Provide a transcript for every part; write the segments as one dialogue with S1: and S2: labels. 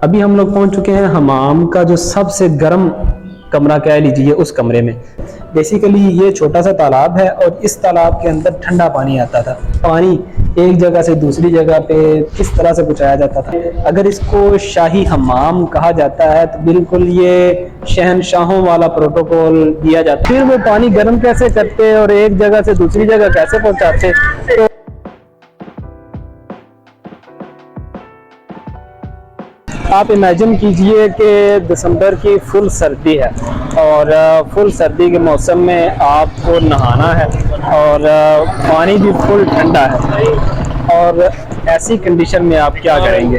S1: ابھی ہم لوگ پہنچ چکے ہیں حمام کا جو سب سے گرم کمرہ کہہ لیجیے اس کمرے میں۔ بیسیکلی یہ چھوٹا سا تالاب ہے اور اس تالاب کے اندر ٹھنڈا پانی آتا تھا۔ پانی ایک جگہ سے دوسری جگہ پہ کس طرح سے پہنچایا جاتا تھا۔ اگر اس کو شاہی حمام کہا جاتا ہے تو بالکل یہ شہنشاہوں والا پروٹوکول دیا جاتا ہے۔ پھر وہ پانی گرم کیسے کرتے اور ایک جگہ سے دوسری جگہ کیسے پہنچاتے، تو آپ امیجن کیجئے کہ دسمبر کی فل سردی ہے اور فل سردی کے موسم میں آپ کو نہانا ہے اور پانی بھی فل ٹھنڈا ہے، اور ایسی کنڈیشن میں آپ کیا کریں گے؟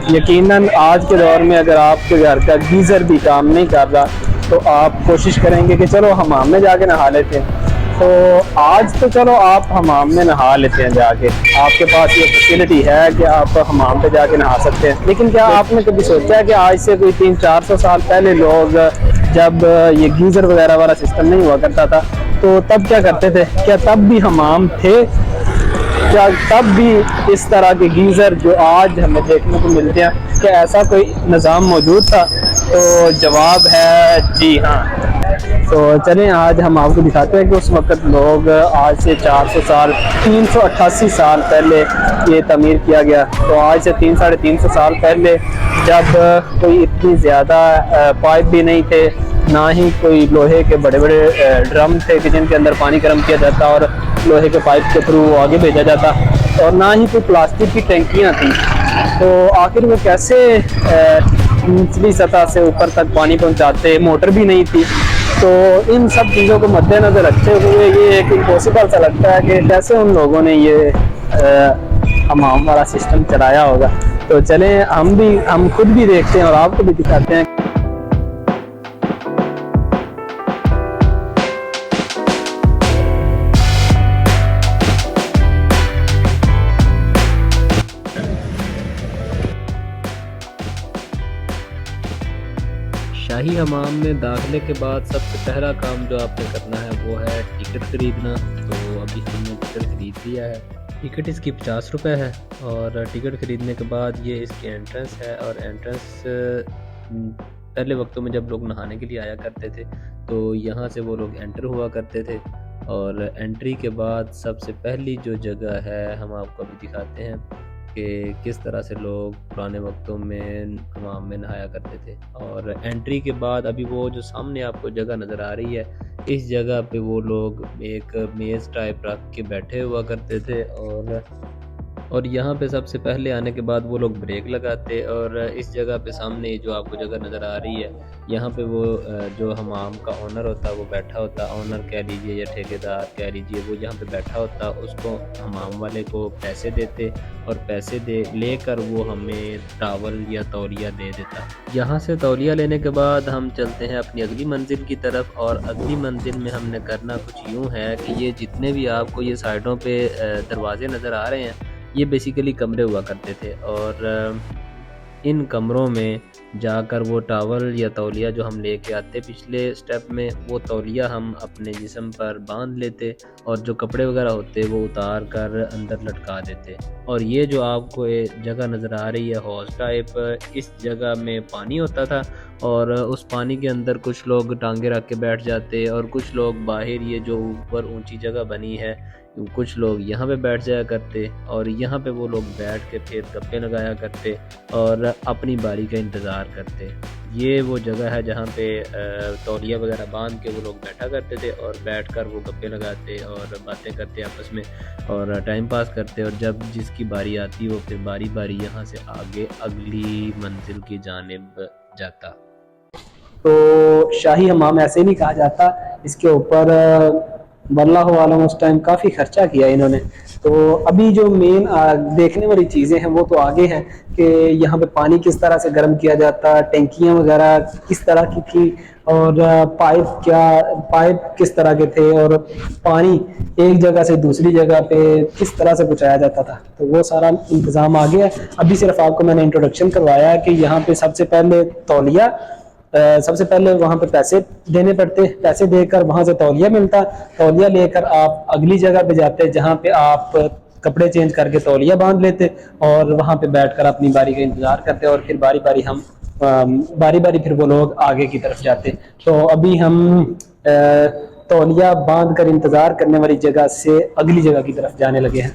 S1: یقیناً آج کے دور میں اگر آپ کے گھر کا گیزر بھی کام نہیں کر رہا تو آپ کوشش کریں گے کہ چلو حمام میں جا کے نہا لیتے ہیں۔ تو آج تو چلو آپ حمام میں نہا لیتے ہیں، جا کے آپ کے پاس یہ فیسلٹی ہے کہ آپ حمام پہ جا کے نہا سکتے ہیں، لیکن کیا آپ نے کبھی سوچا ہے کہ آج سے کوئی 300-400 سال پہلے لوگ جب یہ گیزر وغیرہ والا سسٹم نہیں ہوا کرتا تھا تو تب کیا کرتے تھے؟ کیا تب بھی حمام تھے؟ کیا تب بھی اس طرح کے گیزر جو آج ہمیں دیکھنے کو ملتے ہیں، کیا ایسا کوئی نظام موجود تھا؟ تو جواب ہے جی ہاں۔ تو چلیں آج ہم آپ کو دکھاتے ہیں کہ اس وقت لوگ آج سے 400 سال 388 سال پہلے یہ تعمیر کیا گیا، تو آج سے 300-350 سال پہلے جب کوئی اتنی زیادہ پائپ بھی نہیں تھے، نہ ہی کوئی لوہے کے بڑے بڑے ڈرم تھے کہ جن کے اندر پانی گرم کیا جاتا اور لوہے کے پائپ کے تھرو آگے بھیجا جاتا، اور نہ ہی کوئی پلاسٹک کی ٹینکیاں تھیں، تو آخر وہ کیسے نچلی سطح سے اوپر تک پانی پہنچاتے؟ موٹر بھی نہیں تھی۔ تو ان سب چیزوں کو مد نظر رکھتے ہوئے یہ ایک امپاسبل سا لگتا ہے کہ کیسے ان لوگوں نے یہ حمام والا سسٹم چلایا ہوگا۔ تو چلیں ہم خود بھی دیکھتے ہیں اور آپ کو بھی دکھاتے ہیں۔ شاہی حمام میں داخلے کے بعد سب سے پہلا کام جو آپ نے کرنا ہے وہ ہے ٹکٹ خریدنا۔ تو ابھی ہم نے ٹکٹ خرید لیا ہے۔ ٹکٹ اس کی 50 روپے ہے، اور ٹکٹ خریدنے کے بعد یہ اس کی انٹرنس ہے، اور انٹرنس پہلے وقتوں میں جب لوگ نہانے کے لیے آیا کرتے تھے تو یہاں سے وہ لوگ انٹر ہوا کرتے تھے، اور انٹری کے بعد سب سے پہلی جو جگہ ہے ہم آپ کو ابھی دکھاتے ہیں کہ کس طرح سے لوگ پرانے وقتوں میں حمام میں نہایا کرتے تھے۔ اور انٹری کے بعد ابھی وہ جو سامنے آپ کو جگہ نظر آ رہی ہے، اس جگہ پہ وہ لوگ ایک میز ٹائپ رکھ کے بیٹھے ہوا کرتے تھے، اور یہاں پہ سب سے پہلے آنے کے بعد وہ لوگ بریک لگاتے، اور اس جگہ پہ سامنے جو آپ کو جگہ نظر آ رہی ہے یہاں پہ وہ جو حمام کا اونر ہوتا وہ بیٹھا ہوتا، اونر کہہ لیجئے یا ٹھیکیدار کہہ لیجئے، وہ یہاں پہ بیٹھا ہوتا، اس کو حمام والے کو پیسے دیتے، اور پیسے لے کر وہ ہمیں ٹاول یا تولیہ دے دیتا۔ یہاں سے تولیہ لینے کے بعد ہم چلتے ہیں اپنی اگلی منزل کی طرف، اور اگلی منزل میں ہم نے کرنا کچھ یوں ہے کہ یہ جتنے بھی آپ کو یہ سائڈوں پہ دروازے نظر آ رہے ہیں یہ بیسیکلی کمرے ہوا کرتے تھے، اور ان کمروں میں جا کر وہ ٹاول یا تولیہ جو ہم لے کے آتے پچھلے سٹیپ میں، وہ تولیہ ہم اپنے جسم پر باندھ لیتے، اور جو کپڑے وغیرہ ہوتے وہ اتار کر اندر لٹکا دیتے۔ اور یہ جو آپ کو جگہ نظر آ رہی ہے حوض ٹائپ، اس جگہ میں پانی ہوتا تھا، اور اس پانی کے اندر کچھ لوگ ٹانگیں رکھ کے بیٹھ جاتے، اور کچھ لوگ باہر یہ جو اوپر اونچی جگہ بنی ہے کچھ لوگ یہاں پہ بیٹھ جایا کرتے، اور یہاں پہ وہ لوگ بیٹھ کے پھر گپے لگایا کرتے اور اپنی باری کا انتظار کرتے۔ یہ وہ جگہ ہے جہاں پہ تولیہ وغیرہ باندھ کے وہ لوگ بیٹھا کرتے تھے، اور بیٹھ کر وہ گپے لگاتے اور باتیں کرتے آپس میں اور ٹائم پاس کرتے، اور جب جس کی باری آتی وہ پھر باری باری یہاں سے آگے اگلی منزل کی جانب جاتا۔ تو شاہی حمام ایسے نہیں کہا جاتا، اس کے اوپر واللہ عالم اس ٹائم کافی خرچہ کیا انہوں نے۔ تو ابھی جو مین دیکھنے والی چیزیں ہیں وہ تو آگے ہیں کہ یہاں پہ پانی کس طرح سے گرم کیا جاتا، ٹینکیاں وغیرہ کس طرح کی تھی، اور پائپ کس طرح کے تھے، اور پانی ایک جگہ سے دوسری جگہ پہ کس طرح سے پہنچایا جاتا تھا، تو وہ سارا انتظام آگے ہے۔ ابھی صرف آپ کو میں نے انٹروڈکشن کروایا ہے کہ یہاں پہ سب سے پہلے تولیہ، سب سے پہلے وہاں پہ پیسے دینے پڑتے، پیسے دے کر وہاں سے تولیہ ملتا، تولیہ لے کر آپ اگلی جگہ پہ جاتے جہاں پہ آپ
S2: کپڑے چینج کر کے تولیہ باندھ لیتے اور وہاں پہ بیٹھ کر اپنی باری کا انتظار کرتے اور پھر باری باری پھر وہ لوگ آگے کی طرف جاتے. تو ابھی ہم تولیہ باندھ کر انتظار کرنے والی جگہ سے اگلی جگہ کی طرف جانے لگے ہیں.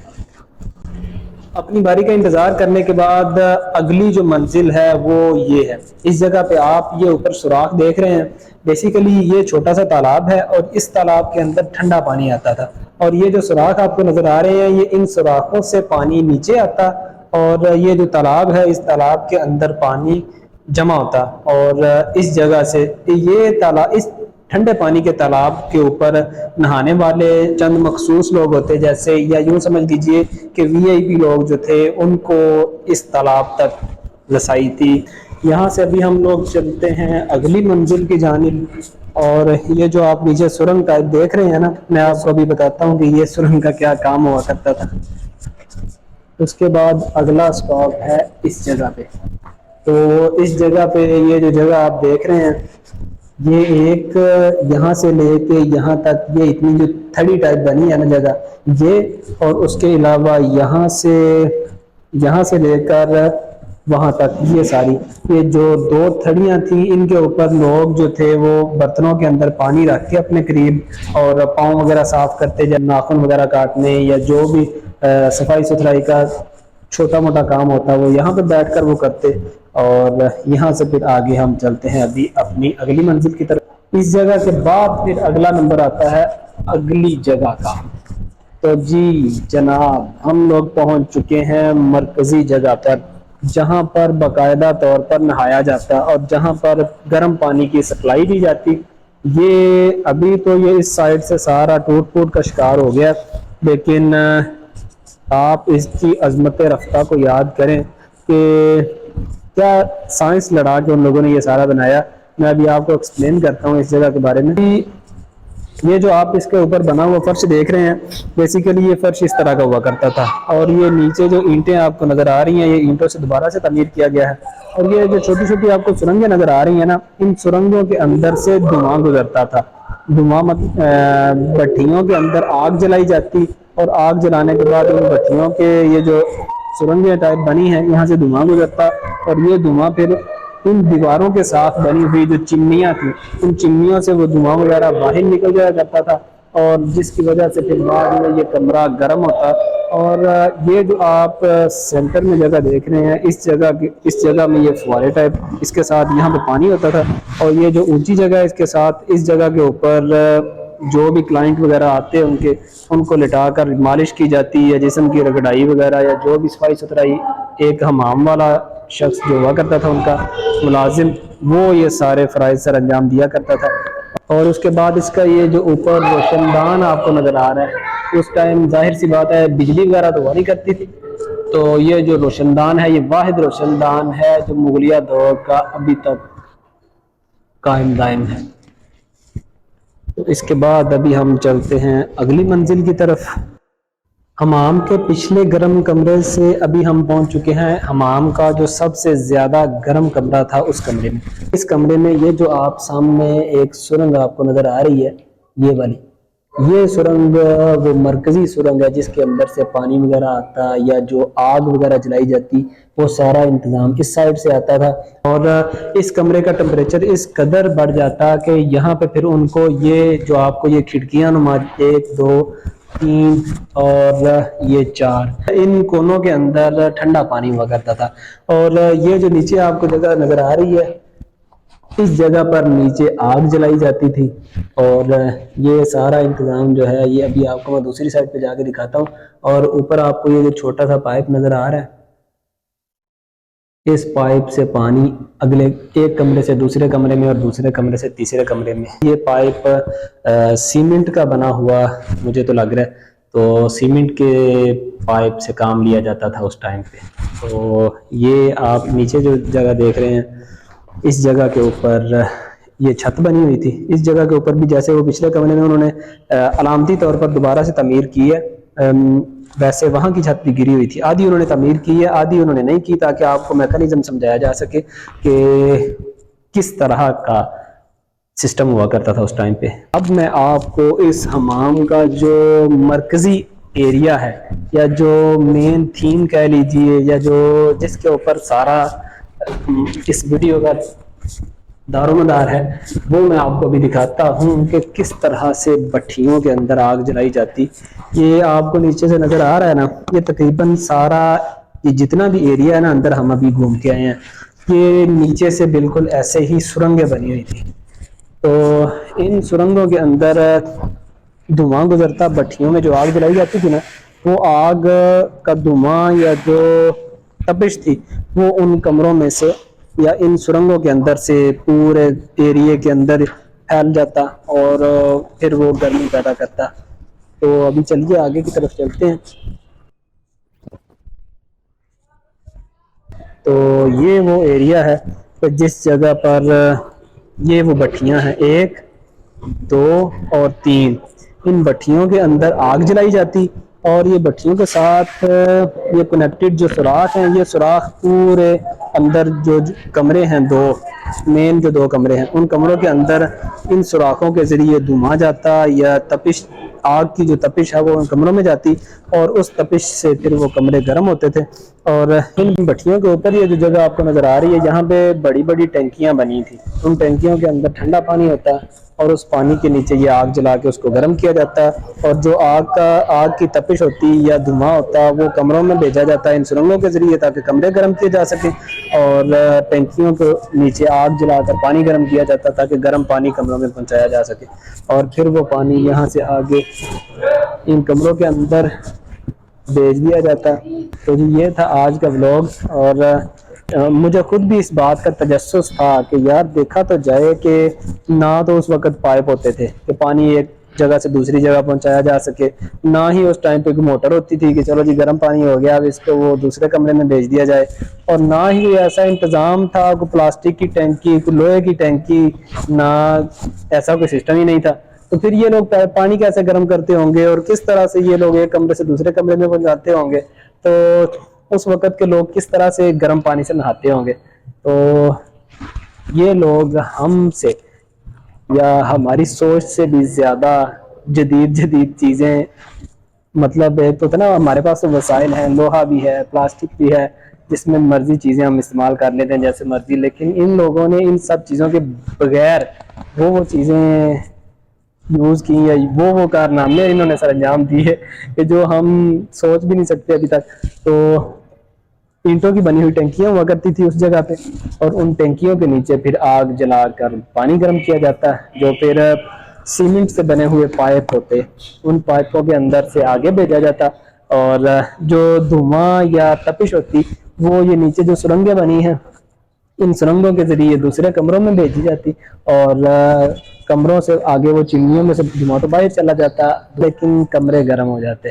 S2: اپنی باری کا انتظار کرنے کے بعد اگلی جو منزل ہے وہ یہ ہے. اس جگہ پہ آپ یہ اوپر سوراخ دیکھ رہے ہیں, بیسیکلی یہ چھوٹا سا تالاب ہے اور اس تالاب کے اندر ٹھنڈا پانی آتا تھا, اور یہ جو سوراخ آپ کو نظر آ رہے ہیں یہ ان سوراخوں سے پانی نیچے آتا, اور یہ جو تالاب ہے اس تالاب کے اندر پانی جمع ہوتا, اور اس جگہ سے یہ تالاب, اس ٹھنڈے پانی کے تالاب کے اوپر نہانے والے چند مخصوص لوگ ہوتے, جیسے یا یوں سمجھ لیجئے کہ وی آئی پی لوگ جو تھے ان کو اس تالاب تک رسائی تھی. یہاں سے ابھی ہم لوگ چلتے ہیں اگلی منزل کی جانب, اور یہ جو آپ نیچے سرنگ ٹائپ دیکھ رہے ہیں نا, میں آپ کو ابھی بتاتا ہوں کہ یہ سرنگ کا کیا کام ہوا کرتا تھا. اس کے بعد اگلا سٹاپ ہے اس جگہ پہ. تو اس جگہ پہ یہ جو جگہ آپ دیکھ رہے ہیں یہ ایک یہاں سے لے کے یہاں تک یہ اتنی جو تھڑی ٹائپ بنی ہے نا جگہ یہ, اور اس کے علاوہ یہاں سے لے کر وہاں تک یہ ساری, یہ جو 2 تھڑیاں تھیں ان کے اوپر لوگ جو تھے وہ برتنوں کے اندر پانی رکھ کے اپنے قریب اور پاؤں وغیرہ صاف کرتے, جب ناخن وغیرہ کاٹنے یا جو بھی صفائی ستھرائی کا چھوٹا موٹا کام ہوتا ہے وہ یہاں پہ بیٹھ کر وہ کرتے. اور یہاں سے پھر آگے ہم چلتے ہیں ابھی اپنی اگلی منزل کی طرف. اس جگہ کے بعد پھر اگلا نمبر آتا ہے اگلی جگہ کا. تو جی جناب ہم لوگ پہنچ چکے ہیں مرکزی جگہ پر, جہاں پر باقاعدہ طور پر نہایا جاتا اور جہاں پر گرم پانی کی سپلائی دی جاتی. یہ ابھی تو یہ اس سائڈ سے سارا ٹوٹ پھوٹ کا شکار ہو گیا, لیکن آپ اس کی عظمت رفتہ کو یاد کریں کہ کیا سائنس لڑا کے ان لوگوں نے یہ سارا بنایا. میں ابھی آپ کو ایکسپلین کرتا ہوں اس جگہ کے بارے میں. یہ جو آپ اس کے اوپر بنا ہوا فرش دیکھ رہے ہیں بیسیکلی یہ فرش اس طرح کا ہوا کرتا تھا, اور یہ نیچے جو اینٹیں آپ کو نظر آ رہی ہیں یہ اینٹوں سے دوبارہ سے تعمیر کیا گیا ہے. اور یہ جو چھوٹی چھوٹی آپ کو سرنگیں نظر آ رہی ہیں نا, ان سرنگوں کے اندر سے دھواں گزرتا تھا. دھواں بھٹیوں کے اندر آگ جلائی جاتی, اور آگ جلانے کے بعد ان بھٹیوں کے یہ جو سرنگیں ٹائپ بنی ہیں یہاں سے دھواں گزرتا, اور یہ دھواں پھر ان دیواروں کے ساتھ بنی ہوئی جو چمنیاں تھیں ان چمنیوں سے وہ دھواں وغیرہ باہر نکل جایا کرتا تھا, اور جس کی وجہ سے پھر بعد میں یہ کمرہ گرم ہوتا. اور یہ جو آپ سینٹر میں جگہ دیکھ رہے ہیں اس جگہ میں یہ فوارے ٹائپ اس کے ساتھ یہاں پہ پانی ہوتا تھا, اور یہ جو اونچی جگہ ہے اس کے ساتھ اس جگہ کے اوپر جو بھی کلائنٹ وغیرہ آتے ہیں ان کو لٹا کر مالش کی جاتی ہے, جسم کی رگڑائی وغیرہ یا جو بھی صفائی ستھرائی ایک حمام والا شخص جو ہوا کرتا تھا ان کا ملازم وہ یہ سارے فرائض سر انجام دیا کرتا تھا. اور اس کے بعد اس کا یہ جو اوپر روشن دان آپ کو نظر آ رہا ہے اس ٹائم ظاہر سی بات ہے بجلی وغیرہ تو ہوا نہیں کرتی تھی, تو یہ جو روشن دان ہے یہ واحد روشن دان ہے جو مغلیہ دور کا ابھی تک قائم دائم ہے. تو اس کے بعد ابھی ہم چلتے ہیں اگلی منزل کی طرف. حمام کے پچھلے گرم کمرے سے ابھی ہم پہنچ چکے ہیں حمام کا جو سب سے زیادہ گرم کمرہ تھا اس کمرے میں. اس کمرے میں یہ جو آپ سامنے ایک سرنگ آپ کو نظر آ رہی ہے یہ والی, یہ سرنگ وہ مرکزی سرنگ ہے جس کے اندر سے پانی وغیرہ آتا یا جو آگ وغیرہ جلائی جاتی وہ سارا انتظام اس سائڈ سے آتا تھا. اور اس کمرے کا ٹمپریچر اس قدر بڑھ جاتا کہ یہاں پہ پھر ان کو یہ جو آپ کو یہ کھڑکیاں نما 1 2 3 اور یہ 4 ان کونوں کے اندر ٹھنڈا پانی ہوا کرتا تھا. اور یہ جو نیچے آپ کو جگہ نظر آ رہی ہے اس جگہ پر نیچے آگ جلائی جاتی تھی, اور یہ سارا انتظام جو ہے یہ ابھی آپ کو میں دوسری سائڈ پہ جا کے دکھاتا ہوں. اور اوپر آپ کو یہ جو چھوٹا سا پائپ نظر آ رہا ہے اس پائپ سے پانی اگلے ایک کمرے سے دوسرے کمرے میں اور دوسرے کمرے سے تیسرے کمرے میں, یہ پائپ سیمنٹ کا بنا ہوا مجھے تو لگ رہا ہے, تو سیمنٹ کے پائپ سے کام لیا جاتا تھا اس ٹائم پہ. تو یہ آپ نیچے جو جگہ دیکھ رہے ہیں اس جگہ کے اوپر یہ چھت بنی ہوئی تھی. اس جگہ کے اوپر بھی جیسے وہ پچھلے کمرے میں انہوں نے علامتی طور پر دوبارہ سے تعمیر کی ہے, ویسے وہاں کی چھت بھی گری ہوئی تھی. آدھی انہوں نے تعمیر کی ہے آدھی انہوں نے نہیں کی, تاکہ آپ کو میکانزم سمجھایا جا سکے کہ کس طرح کا سسٹم ہوا کرتا تھا اس ٹائم پہ. اب میں آپ کو اس حمام کا جو مرکزی ایریا ہے یا جو مین تھیم کہہ لیجئے یا جو جس کے اوپر سارا اس ویڈیو کا دار و مدار ہے، وہ میں آپ کو ابھی دکھاتا ہوں کہ کس طرح سے بھٹیوں کے اندر آگ جلائی جاتی۔ یہ آپ کو نیچے سے نظر آ رہا ہے نا، یہ تقریباً سارا یہ جتنا بھی ایریا ہے نا اندر ہم ابھی گھوم کے آئے ہیں، یہ نیچے سے بالکل ایسے ہی سرنگیں بنی ہوئی تھی۔ تو ان سرنگوں کے اندر دھواں گزرتا، بھٹیوں میں جو آگ جلائی جاتی تھی نا، وہ آگ کا دھواں یا جو تپش تھی وہ ان کمروں میں سے یا ان سرنگوں کے اندر سے پورے ایریے کے اندر پھیل جاتا اور پھر وہ گرمی پیدا کرتا۔ تو ابھی چلیے آگے کی طرف چلتے ہیں۔ تو یہ وہ ایریا ہے کہ جس جگہ پر یہ وہ بھٹیاں ہیں، 1 2 اور 3، ان بھٹیوں کے اندر آگ جلائی جاتی اور یہ بھٹیوں کے ساتھ یہ کنیکٹڈ جو سوراخ ہیں، یہ سوراخ پورے اندر جو کمرے ہیں، 2 مین جو 2 کمرے ہیں، ان کمروں کے اندر ان سوراخوں کے ذریعے دھواں جاتا یا تپش، آگ کی جو تپش ہے وہ ان کمروں میں جاتی اور اس تپش سے پھر وہ کمرے گرم ہوتے تھے۔ اور ان بھٹیوں کے اوپر یہ جو جگہ آپ کو نظر آ رہی ہے، یہاں پہ بڑی بڑی ٹینکیاں بنی تھی، ان ٹینکیوں کے اندر ٹھنڈا پانی ہوتا ہے اور اس پانی کے نیچے یہ آگ جلا کے اس کو گرم کیا جاتا ہے، اور جو آگ کی تپش ہوتی یا دھواں ہوتا ہے وہ کمروں میں بھیجا جاتا ہے ان سرنگوں کے ذریعے تاکہ کمرے گرم کیے جا سکیں، اور ٹینکیوں کے نیچے آگ جلا کر پانی گرم کیا جاتا تاکہ گرم پانی کمروں میں پہنچایا جا سکے، اور پھر وہ پانی یہاں سے آگے ان کمروں کے اندر بھیج دیا جاتا۔ تو جی یہ تھا آج کا ولاگ، اور مجھے خود بھی اس بات کا تجسس تھا کہ یار دیکھا تو جائے کہ نہ تو اس وقت پائپ ہوتے تھے کہ پانی ایک جگہ سے دوسری جگہ پہنچایا جا سکے، نہ ہی اس ٹائم پہ کوئی موٹر ہوتی تھی کہ چلو جی گرم پانی ہو گیا اب اس کو وہ دوسرے کمرے میں بھیج دیا جائے، اور نہ ہی ایسا انتظام تھا کوئی پلاسٹک کی ٹینکی، کوئی لوہے کی ٹینکی، نہ ایسا کوئی سسٹم ہی نہیں تھا۔ تو پھر یہ لوگ پانی کیسے گرم کرتے ہوں گے اور کس طرح سے یہ لوگ ایک کمرے سے دوسرے کمرے میں پہنچاتے ہوں گے، تو اس وقت کے لوگ کس طرح سے گرم پانی سے نہاتے ہوں گے۔ تو یہ لوگ ہم سے یا ہماری سوچ سے بھی زیادہ جدید چیزیں، مطلب ایک تو تھا نا ہمارے پاس تو وسائل ہیں، لوہا بھی ہے، پلاسٹک بھی ہے، جس میں مرضی چیزیں ہم استعمال کر لیتے ہیں جیسے مرضی، لیکن ان لوگوں نے ان سب چیزوں کے بغیر وہ چیزیں یوز کی یا وہ کارنامے انہوں نے سر انجام دی ہے کہ جو ہم سوچ بھی نہیں سکتے ابھی تک۔ تو اینٹوں کی بنی ہوئی ٹینکیاں ہوا کرتی تھی اس جگہ پہ، اور ان ٹینکیوں کے نیچے پھر آگ جلا کر پانی گرم کیا جاتا ہے، جو پھر سیمنٹ سے بنے ہوئے پائپ ہوتے، ان پائپوں کے اندر سے آگے بھیجا جاتا، اور جو دھواں یا تپش ہوتی وہ یہ نیچے جو سرنگیں بنی ہیں ان سرنگوں کے ذریعے دوسرے کمروں میں بھیجی جاتی، اور کمروں سے آگے وہ چمنیوں میں سے دھواں تو باہر چلا جاتا لیکن کمرے گرم ہو جاتے۔